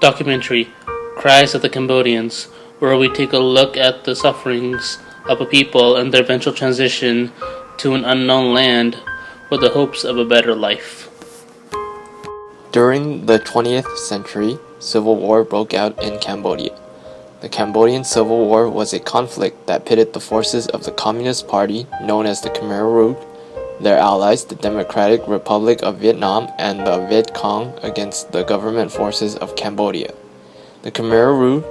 documentary, Cries of the Cambodians, where we take a look at the sufferings of a people and their eventual transition to an unknown land with the hopes of a better life. During the 20th century, civil war broke out in Cambodia. The Cambodian Civil War was a conflict that pitted the forces of the Communist Party, known as the Khmer Rouge, their allies, the Democratic Republic of Vietnam, and the Viet Cong, against the government forces of Cambodia. The Khmer Rouge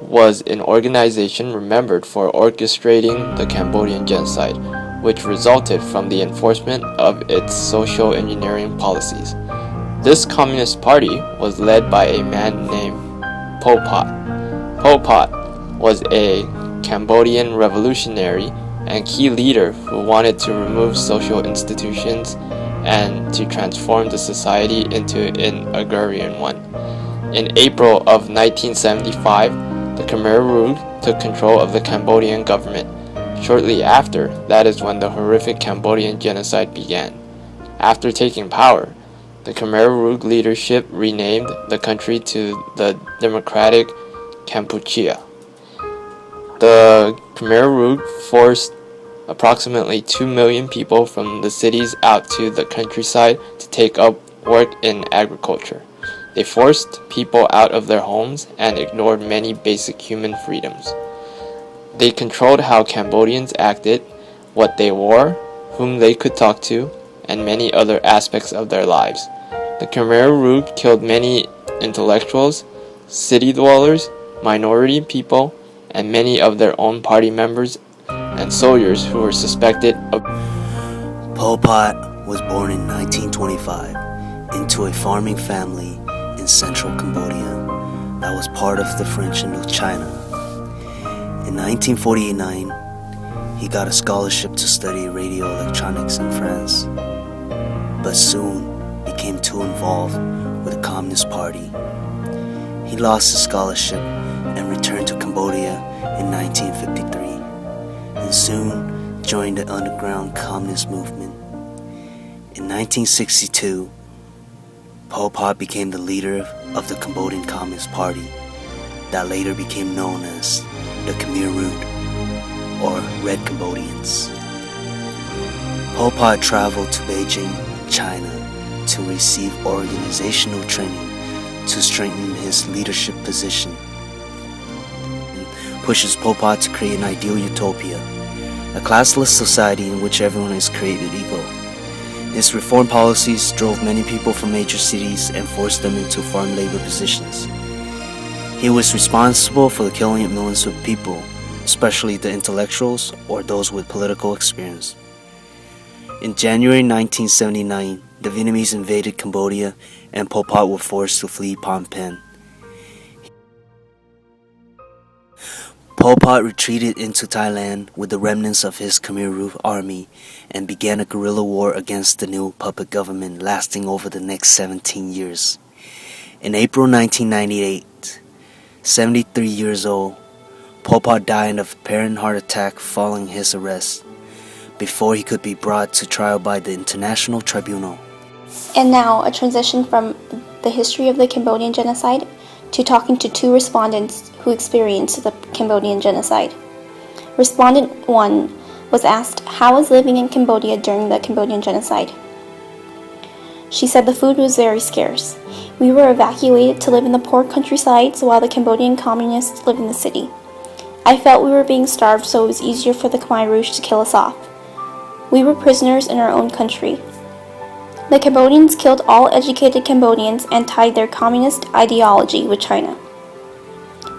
was an organization remembered for orchestrating the Cambodian genocide, which resulted from the enforcement of its social engineering policies. This Communist Party was led by a man named Pol Pot. Pol Pot was a Cambodian revolutionary and key leader who wanted to remove social institutions and to transform the society into an agrarian one. In April of 1975, the Khmer Rouge took control of the Cambodian government. Shortly after, that is when the horrific Cambodian genocide began. After taking power, the Khmer Rouge leadership renamed the country to the Democratic Kampuchea. The Khmer Rouge forced approximately 2 million people from the cities out to the countryside to take up work in agriculture. They forced people out of their homes and ignored many basic human freedoms. They controlled how Cambodians acted, what they wore, whom they could talk to, and many other aspects of their lives. The Khmer Rouge killed many intellectuals, city dwellers, minority people, and many of their own party members and soldiers who were suspected of. Pol Pot was born in 1925 into a farming family in central Cambodia that was part of the French Indochina. In 1949, he got a scholarship to study radio electronics in France, but soon became too involved with the Communist Party. He lost his scholarship and returned to Cambodia in 1953, and soon joined the underground communist movement. In 1962, Pol Pot became the leader of the Cambodian Communist Party, that later became known as the Khmer Rouge, or Red Cambodians. Pol Pot traveled to Beijing, China, to receive organizational training to strengthen his leadership position. Pushes Pol Pot to create an ideal utopia, a classless society in which everyone is created equal. His reform policies drove many people from major cities and forced them into farm labor positions. He was responsible for the killing of millions of people, especially the intellectuals or those with political experience. In January 1979, the Vietnamese invaded Cambodia and Pol Pot was forced to flee Phnom Penh. Pol Pot retreated into Thailand with the remnants of his Khmer Rouge army and began a guerrilla war against the new puppet government lasting over the next 17 years. In April 1998, 73 years old, Pol Pot died of apparent heart attack following his arrest, before he could be brought to trial by the International Tribunal. And now, a transition from the history of the Cambodian genocide to talking to two respondents who experienced the Cambodian genocide. Respondent 1 was asked how was living in Cambodia during the Cambodian genocide. She said the food was very scarce. We were evacuated to live in the poor countrysides while the Cambodian communists lived in the city. I felt we were being starved, so it was easier for the Khmer Rouge to kill us off. We were prisoners in our own country. The Cambodians killed all educated Cambodians and tied their communist ideology with China.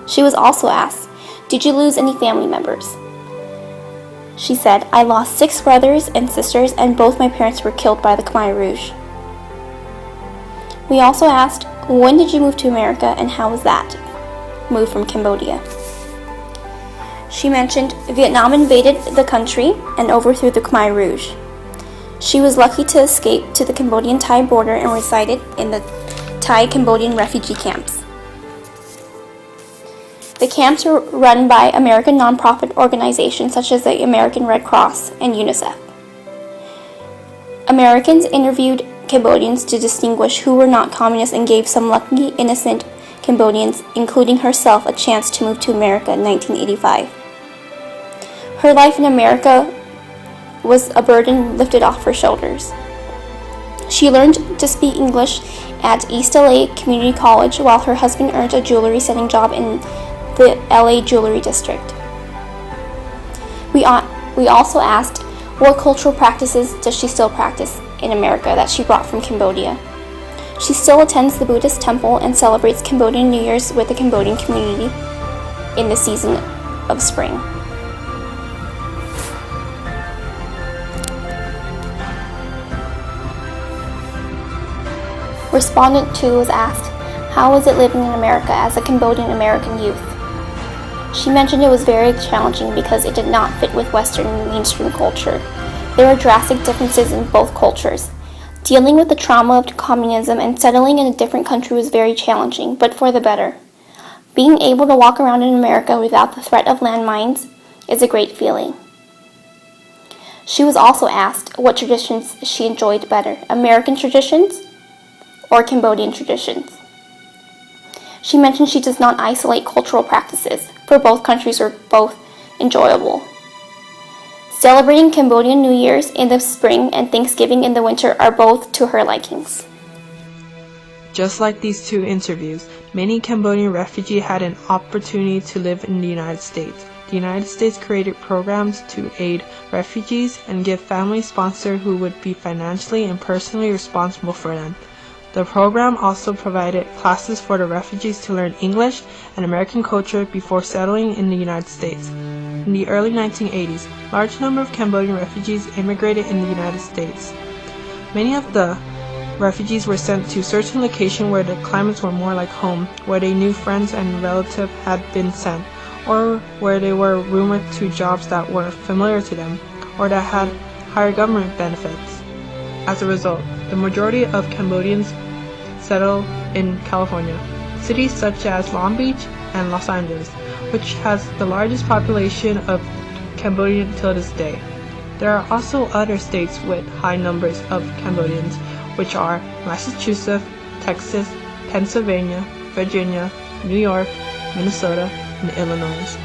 She was also asked, "Did you lose any family members?" She said, "I lost 6 brothers and sisters, and both my parents were killed by the Khmer Rouge." We also asked, "When did you move to America, and how was that move from Cambodia?" She mentioned Vietnam invaded the country and overthrew the Khmer Rouge. She was lucky to escape to the Cambodian-Thai border and resided in the Thai-Cambodian refugee camps. The camps were run by American nonprofit organizations such as the American Red Cross and UNICEF. Americans interviewed Cambodians to distinguish who were not communists and gave some lucky, innocent Cambodians, including herself, a chance to move to America in 1985. Her life in America was a burden lifted off her shoulders. She learned to speak English at East LA Community College while her husband earned a jewelry setting job in the LA Jewelry District. We also asked, what cultural practices does she still practice in America that she brought from Cambodia? She still attends the Buddhist temple and celebrates Cambodian New Year's with the Cambodian community in the season of spring. Respondent 2 was asked, how was it living in America as a Cambodian American youth? She mentioned it was very challenging because it did not fit with Western mainstream culture. There were drastic differences in both cultures. Dealing with the trauma of communism and settling in a different country was very challenging, but for the better. Being able to walk around in America without the threat of landmines is a great feeling. She was also asked what traditions she enjoyed better, American traditions or Cambodian traditions. She mentioned she does not isolate cultural practices, for both countries are both enjoyable. Celebrating Cambodian New Year's in the spring and Thanksgiving in the winter are both to her likings. Just like these two interviews, many Cambodian refugees had an opportunity to live in the United States. The United States created programs to aid refugees and give family sponsors who would be financially and personally responsible for them. The program also provided classes for the refugees to learn English and American culture before settling in the United States. In the early 1980s, a large number of Cambodian refugees immigrated in the United States. Many of the refugees were sent to certain locations where the climates were more like home, where they knew friends and relatives had been sent, or where they were rumored to jobs that were familiar to them, or that had higher government benefits. As a result, the majority of Cambodians settled in California, cities such as Long Beach and Los Angeles, which has the largest population of Cambodians till this day. There are also other states with high numbers of Cambodians, which are Massachusetts, Texas, Pennsylvania, Virginia, New York, Minnesota, and Illinois.